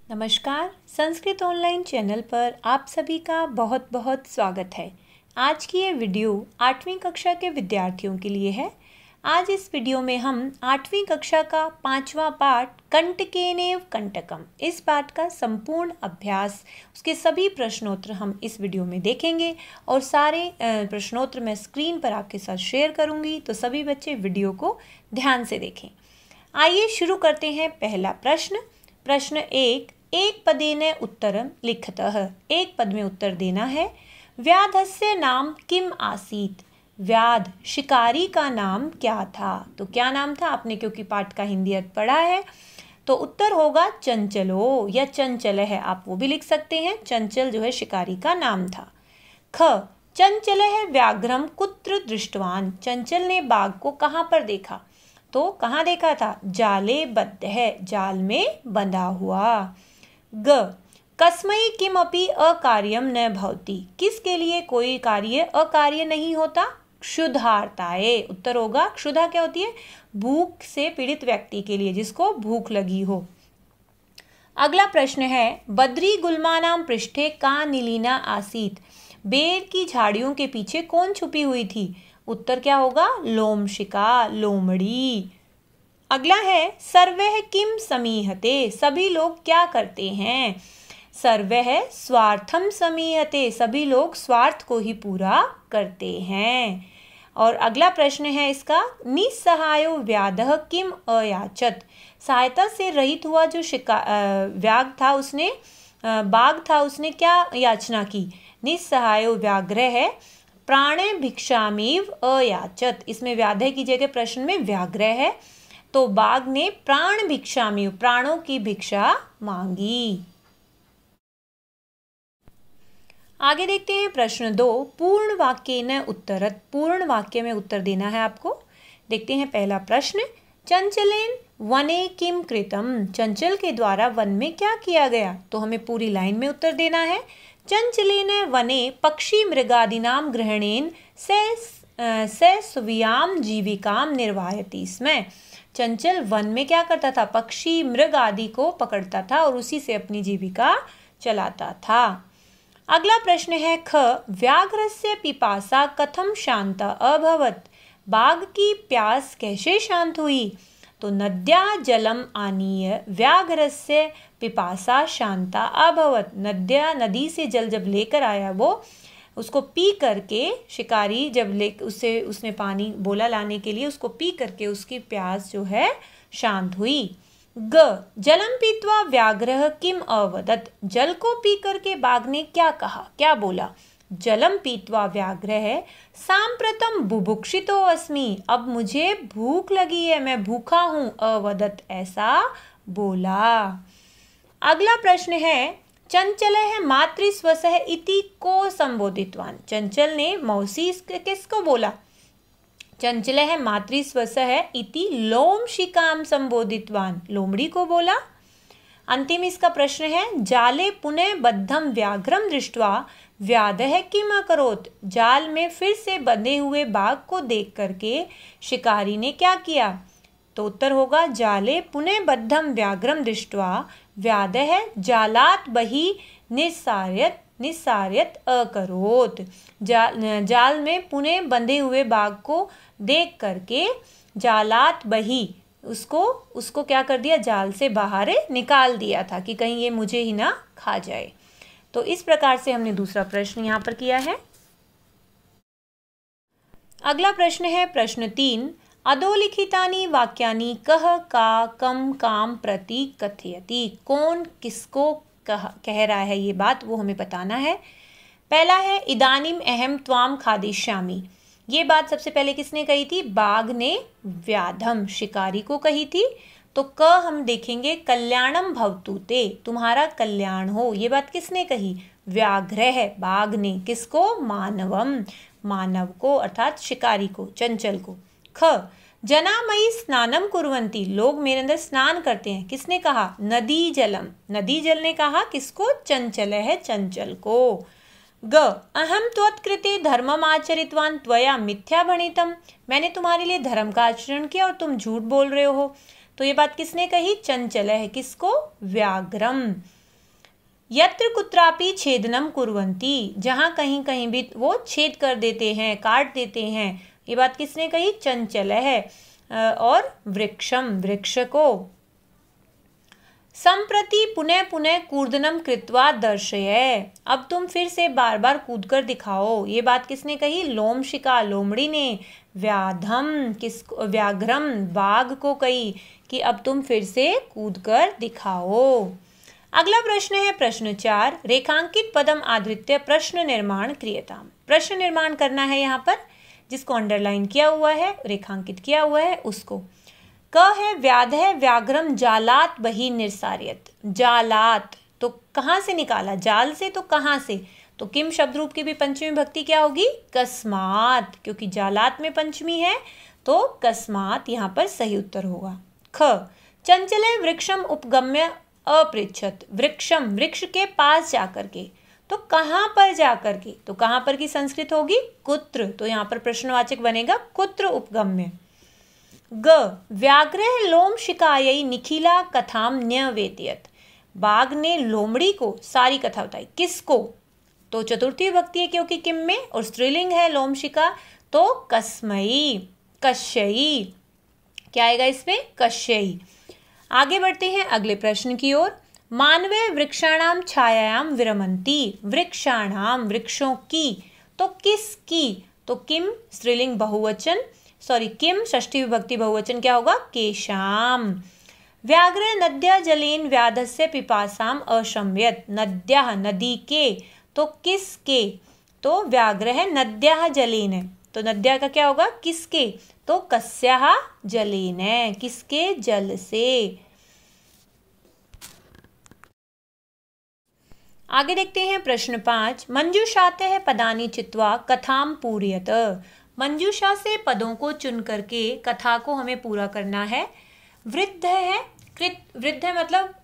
नमस्कार, Sanskrit online channel पर आप सभी का बहुत बहुत स्वागत है। आज की ये वीडियो 8वीं कक्षा के विद्यार्थियों के लिए है। आज इस वीडियो में हम 8वीं कक्षा का 5वां पाठ कंटकेनेव कंटकम, इस पाठ का संपूर्ण अभ्यास, उसके सभी प्रश्नोत्तर हम इस वीडियो में देखेंगे और सारे प्रश्नोत्तर मैं स्क्रीन पर आपके साथ शेयर करूँगी, तो सभी बच्चे वीडियो को ध्यान से देखें। आइए शुरू करते हैं। पहला प्रश्न 1, एक पदेन उत्तरम लिखतः, एक पद में उत्तर देना है। व्याधस्य नाम किम आसीत, व्याध शिकारी का नाम क्या था। तो क्या नाम था आपने, क्योंकि पाठ का हिंदी अर्थ पढ़ा है, तो उत्तर होगा चंचलो या चंचल है, आप वो भी लिख सकते हैं। चंचल जो है शिकारी का नाम था। ख, चंचल है व्याघ्रम कुत्र दृष्टवान, चंचल ने बाघ को कहाँ पर देखा। तो कहाँ देखा था, जाले बद्ध है, जाल में बंधा हुआ। ग, कस्मै किमपि अकार्यम न भवति, किसके लिए कोई कार्य अकार्य नहीं होता। क्षुधार्ताये, उत्तर होगा क्षुधा क्या होती है, भूख से पीड़ित व्यक्ति के लिए, जिसको भूख लगी हो। अगला प्रश्न है, बद्री गुल्मानाम पृष्ठे का नीलिना आसीत, बेर की झाड़ियों के पीछे कौन छुपी हुई थी। उत्तर क्या होगा, लोमशिका, लोमड़ी। अगला है, सर्वः किम समीहते, सभी लोग क्या करते हैं। सर्वः स्वार्थम समीहते, सभी लोग स्वार्थ को ही पूरा करते हैं। और अगला प्रश्न है इसका, निस्सहायो व्याधः किम अयाचत, सहायता से रहित हुआ जो व्याघ्र था उसने बाघ था उसने क्या याचना की। निस्सहायो व्याघ्र है प्राणे भिक्षामेव अयाचत, इसमें व्याधः की जगह प्रश्न में व्याघ्र है, तो बाघ ने प्राण भिक्षामेव, प्राणों की भिक्षा मांगी। आगे देखते हैं प्रश्न 2, पूर्ण वाक्य न उत्तरत, पूर्ण वाक्य में उत्तर देना है आपको। देखते हैं पहला प्रश्न, चंचलेन वने किम कृतम, चंचल के द्वारा वन में क्या किया गया। तो हमें पूरी लाइन में उत्तर देना है। चंचलेन वने पक्षी मृगादीनाम ग्रहणेन से स्वीयाम जीविकाम निर्वाहयति स्म, चंचल वन में क्या करता था, पक्षी मृग आदि को पकड़ता था और उसी से अपनी जीविका चलाता था। अगला प्रश्न है ख, व्याघ्रस्य पिपासा कथम शांता अभवत, बाघ की प्यास कैसे शांत हुई। तो नद्या जलम आनीय व्याघ्रस्य पिपासा शांता अभवत, नदी से जल जब लेकर आया वो, उसको पी करके शिकारी जब उसने पानी बोला लाने के लिए, उसको पी करके उसकी प्यास जो है शांत हुई। ग, जलम पीत्वा व्याघ्रः किम अवदत, जल को पी करके बाघ ने क्या कहा, क्या बोला। जलम पीत्वा व्याघ्रः सांप्रतम बुभुक्षितो अस्मि, अब मुझे भूख लगी है, मैं भूखा हूँ। अवदत, ऐसा बोला। अगला प्रश्न है, चंचल है मातृस्वसः इति को संबोधितवान, चंचल ने मौसी किसको बोला। चंचल है मातृस्वसः इति लोमशिकाम संबोधितवान, लोमड़ी को बोला। अंतिम इसका प्रश्न है, जाले पुनः बद्धम व्याघ्रम दृष्ट्वा व्याधः किम अकरोत्, जाल में फिर से बंधे हुए बाघ को देख करके शिकारी ने क्या किया। तो उत्तर होगा, जाले पुनः बद्धम व्याघ्रम दृष्ट्वा व्याधः जालात बहि निस्सार्यत अकरोत्, जाल में पुनः बंधे हुए बाघ को देख करके जालात बही, उसको क्या कर दिया, जाल से बाहर निकाल दिया था कि कहीं ये मुझे ही ना खा जाए। तो इस प्रकार से हमने दूसरा प्रश्न यहाँ पर किया है। अगला प्रश्न है प्रश्न 3, अधोलिखितानि वाक्यानि कह का कम काम प्रति कथयति, कौन किसको कह रहा है ये बात, वो हमें बताना है। पहला है, इदानीम अहम त्वाम खादिष्यामि, ये बात सबसे पहले किसने कही थी, बाघ ने व्याधम शिकारी को कही थी। तो क हम देखेंगे, कल्याणम भवतु ते, तुम्हारा कल्याण हो, ये बात किसने कही, व्याघ्र है, बाघ ने, किसको, मानवम, मानव को, अर्थात शिकारी को, चंचल को। ख, जना मयि स्नानम कुर्वन्ति, लोग मेरे अंदर स्नान करते हैं, किसने कहा, नदी जलम, नदी जल ने कहा किसको, चंचल है, चंचल को। ग, अहम त्वत्कृते धर्मम आचरितवान त्वया मिथ्या भणितम, मैंने तुम्हारे लिए धर्म का आचरण किया और तुम झूठ बोल रहे हो। तो ये बात किसने कही, चंचल है, किसको, व्याघ्रम। यत्र कुत्रापि छेदनम कुर्वन्ति, जहाँ कहीं कहीं भी वो छेद कर देते हैं, काट देते हैं। ये बात किसने कही? चंचल है। और वृक्षम, वृक्ष को। संप्रति पुनः पुनः कूर्दनम कृत्वा दर्शय, अब तुम फिर से बार बार कूद कर दिखाओ। ये बात किसने कही? लोमशिका, लोमड़ी ने। व्याधम, व्याघ्रम, बाघ को कही कि अब तुम फिर से कूद कर दिखाओ। अगला प्रश्न है प्रश्न 4, रेखांकित पदम आधृत्य प्रश्न निर्माण क्रियताम। प्रश्न निर्माण करना है यहाँ पर, जिसको अंडरलाइन किया हुआ है, रेखांकित किया हुआ है उसको। क है व्याध है व्याघ्रम जालात बही निर्सार्यत। जालात तो कहाँ से निकाला? जाल से। तो कहाँ से? तो किम शब्द रूप की भी पंचमी विभक्ति क्या होगी? कस्मात, क्योंकि जालात में पंचमी है तो कस्मात यहाँ पर सही उत्तर होगा। ख, चंचले वृक्षम उपगम्य अपृच्छत। वृक्षम, वृक्ष के पास जाकर के। तो कहाँ पर जाकर के? तो कहाँ पर की संस्कृत होगी? कुत्र। तो यहाँ पर प्रश्नवाचक बनेगा कुत्र उपगम्य। ग, व्याघ्र लोम शिकायई निखिला कथाम न्यवेदयत। बाघ ने लोमड़ी को सारी कथा बताई। किसको? तो चतुर्थी विभक्ति है क्योंकि किम में, और स्त्रीलिंग है लोमशिका, तो कस्मई, कश्यई। क्या आएगा इसमें? कश्यई। आगे बढ़ते हैं अगले प्रश्न की ओर। मानवे वृक्षाणाम छायायाम विरमंती। वृक्षाणाम, वृक्षों की। तो किसकी? तो किम स्त्रीलिंग बहुवचन, किम षष्ठी विभक्ति बहुवचन क्या होगा? केशाम। व्याघ्र नद्या जलेन व्याधस्य पिपासाम अशम्यत। नद्या, नदी के। तो किसके? तो व्याघ्र है नद्या जलेन है, तो नद्या का क्या होगा? किसके? तो कस्याः जलेन है, किसके? जल से। आगे देखते हैं प्रश्न 5, मंजूषातः पदानि चित्वा कथाम पूरयत। मंजूषा से पदों को चुन करके कथा को हमें पूरा करना है। वृद्ध है, वृद्ध है मतलब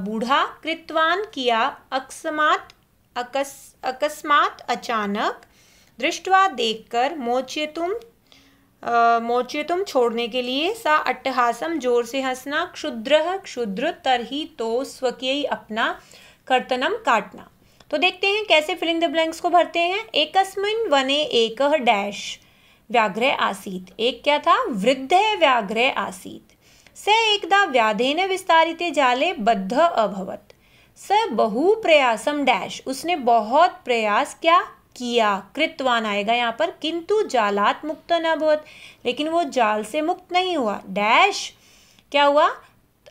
बूढ़ा। कृतवान किया, अकस्मात अचानक। दृष्टवा देखकर, मोचयितुम छोड़ने के लिए। सा अट्टहासम जोर से हंसना। क्षुद्रः क्षुद्र। तरही तो। स्वकीय अपना। कर्तनम काटना। तो देखते हैं कैसे फिलिंग द ब्लैंक्स को भरते हैं। एकस्मिन् वने एकः डैश व्याघ्र आसीत। एक क्या था? वृद्ध व्याघ्र आसीत। स एकदा व्याधेन विस्तारिते जाले बद्ध अभवत। स बहु प्रयासम डैश, उसने बहुत प्रयास क्या किया? कृतवान आएगा यहाँ पर। किंतु जालात मुक्त न अभवत, लेकिन वो जाल से मुक्त नहीं हुआ। डैश क्या हुआ?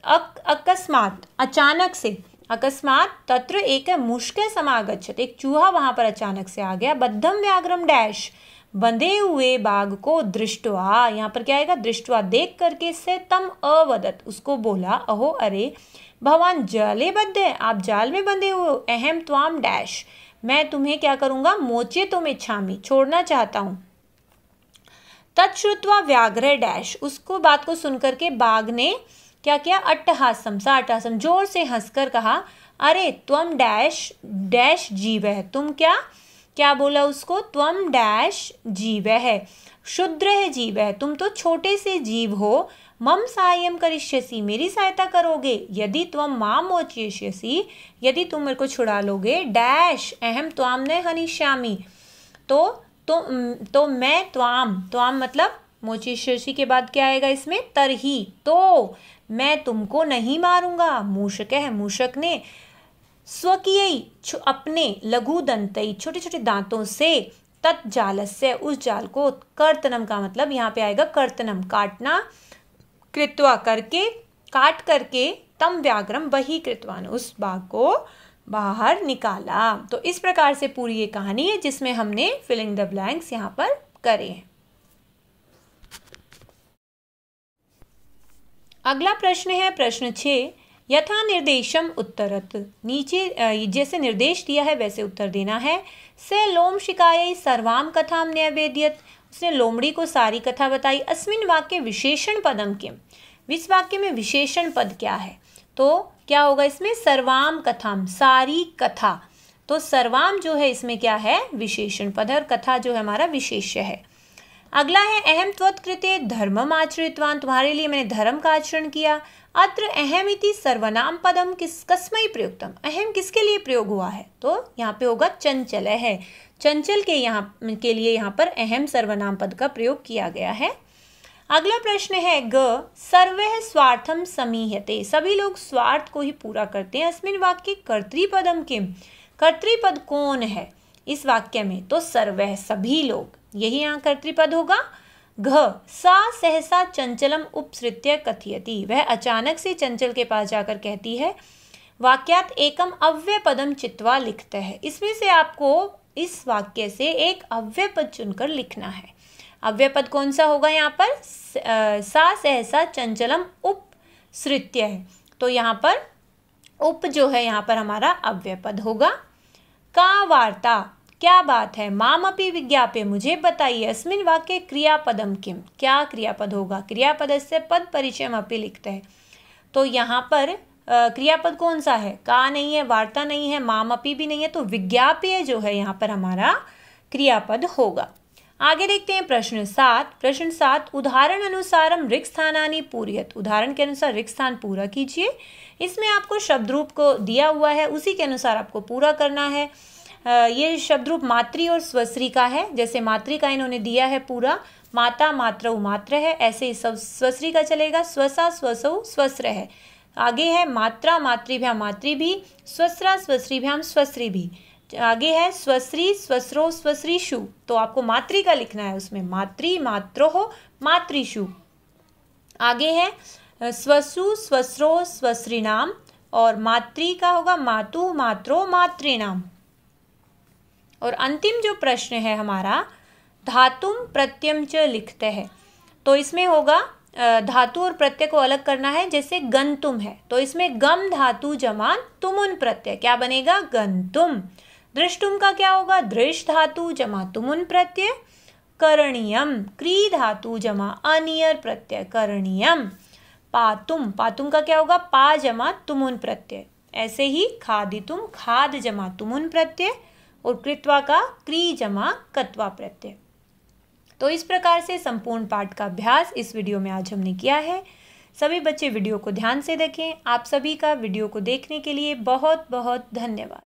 अकस्मात, अचानक से। अकस्मात तत्र एक मुष्क समागच्छत, एक चूहा वहां पर अचानक से आ गया। बद्धम व्याघ्रम डैश, बंधे हुए बाघ को। दृष्टवा, यहाँ पर क्या आएगा? दृष्टवा, देख करके। से तम अवदत, उसको बोला। अहो अरे, भगवान जाले बद्ध है, आप जाल में बंधे हुए। अहम त्वाम डैश, मैं तुम्हें क्या करूंगा? मोचे तुम इच्छामी, छोड़ना चाहता हूं। तत्श्रुत्वा व्याघ्र डैश, उसको बात को सुनकर के बाघ ने क्या किया? अट्टहासम, सा अट्टहासम, जोर से हंसकर कहा, अरे त्वम डैश डैश जीव है। तुम क्या क्या बोला उसको? त्वम डैश जीव है, क्षुद्र है जीव है, तुम तो छोटे से जीव हो। मम सायम करिष्यसि, मेरी सहायता करोगे। यदि त्वम माम मोचयिष्यसि, यदि तुम मेरे को छुड़ा लोगे। डैश अहम त्वाम न हनिष्यामि, तो मैं त्वाम मतलब मोचयिष्यसि के बाद क्या आएगा इसमें? तरही, तो मैं तुमको नहीं मारूंगा। मूषक है, मूषक ने। स्वकीय, अपने। लघु दंतई, छोटे छोटे दांतों से। तत्जालस्य, उस जाल को। कर्तनम का मतलब यहाँ पे आएगा कर्तनम, काटना। कृत्वा, करके, काट करके। तम व्याघ्रम बही कृतवान, उस बाघ को बाहर निकाला। तो इस प्रकार से पूरी ये कहानी है जिसमें हमने फिलिंग द ब्लैंक्स यहाँ पर करे हैं। अगला प्रश्न है प्रश्न 6, यथा निर्देशम उत्तरत। नीचे जैसे निर्देश दिया है वैसे उत्तर देना है। से लोम शिकायै सर्वाम कथाम न्यवेद्यत, उसने लोमड़ी को सारी कथा बताई। अस्मिन् वाक्य विशेषण पदम किम, इस वाक्य में विशेषण पद क्या है? तो क्या होगा इसमें? सर्वाम कथाम, सारी कथा। तो सर्वाम जो है इसमें क्या है? विशेषण पद है, और कथा जो है हमारा विशेष्य है। अगला है अहम त्वत्कृते धर्मम आचरितवान, तुम्हारे लिए मैंने धर्म का आचरण किया। अत्र अहम इति सर्वनाम पदम कस्मै प्रयुक्तम, अहम किसके लिए प्रयोग हुआ है, तो यहाँ पे होगा चंचल है, चंचल के लिए यहाँ पर अहम सर्वनाम पद का प्रयोग किया गया है। अगला प्रश्न है ग सर्वः स्वार्थम समीहते, सभी लोग स्वार्थ को ही पूरा करते हैं। अस्मिन् वाक्ये कर्तृपदम किम, कर्तृपद कौन है इस वाक्य में, तो सर्वः सभी लोग, यही यहाँ कर्तृपद होगा। घ सा सहसा चंचलम उपसृत्य कथयति, वह अचानक से चंचल के पास जाकर कहती है। वाक्यात एकम अव्यय पदम चित्वा लिखते हैं, इसमें से आपको इस वाक्य से एक अव्यय पद चुनकर लिखना है। अव्यय पद कौन सा होगा यहाँ पर, सा सहसा चंचलम उपसृत्य है, तो यहाँ पर उप जो है यहाँ पर हमारा अव्यय पद होगा। का वार्ता, क्या बात है। माम अपि विज्ञाप्य, मुझे बताइए। अस्मिन् वाक्ये क्रियापदम किम, क्या क्रियापद होगा। क्रियापद से पद परिचयम अपि लिखते हैं, तो यहाँ पर क्रियापद कौन सा है, का नहीं है, वार्ता नहीं है, माम अपि भी नहीं है, तो विज्ञाप्य जो है यहाँ पर हमारा क्रियापद होगा। आगे देखते हैं प्रश्न 7। प्रश्न 7 उदाहरण अनुसारम रिक्त स्थानानि पूरयत, उदाहरण के अनुसार रिक्त स्थान पूरा कीजिए। इसमें आपको शब्द रूप को दिया हुआ है, उसी के अनुसार आपको पूरा करना है। ये शब्द रूप मातृ और स्वश्री का है, जैसे मातृ का इन्होंने दिया है पूरा, माता मात्रौ मात्र है, ऐसे ही सब स्वश्री का चलेगा, स्वसा स्वसौ स्वस्र है। आगे है मात्रा मातृभ्याम मातृ भी, स्वस्रा स्वश्रीभ्याम स्वश्री भी। आगे है स्वश्री स्वस्रो स्वश्रीषु, तो आपको मातृ का लिखना है, उसमें मातृ मात्रोः मातृषु। आगे है स्वसु स्वस्रो स्वश्रीणाम, और मातृ का होगा मातु मात्रो मातृणाम। और अंतिम जो प्रश्न है हमारा धातुम प्रत्ययम च लिखते हैं, तो इसमें होगा धातु और प्रत्यय को अलग करना है। जैसे गंतुम है, तो इसमें गम धातु जमा तुमुन प्रत्यय, क्या बनेगा, गंतुम। दृष्टुम का क्या होगा, दृश धातु जमा तुमुन प्रत्यय, करणीयम। क्री धातु जमा अनियर प्रत्यय, करणीयम। पातुम, पातुम का क्या होगा, पा जमा तुमुन प्रत्यय। ऐसे ही खादितुम, खाद जमा तुमुन प्रत्यय, और कृत्वा का क्री जमा कत्वा प्रत्यय। तो इस प्रकार से संपूर्ण पाठ का अभ्यास इस वीडियो में आज हमने किया है। सभी बच्चे वीडियो को ध्यान से देखें। आप सभी का वीडियो को देखने के लिए बहुत बहुत धन्यवाद।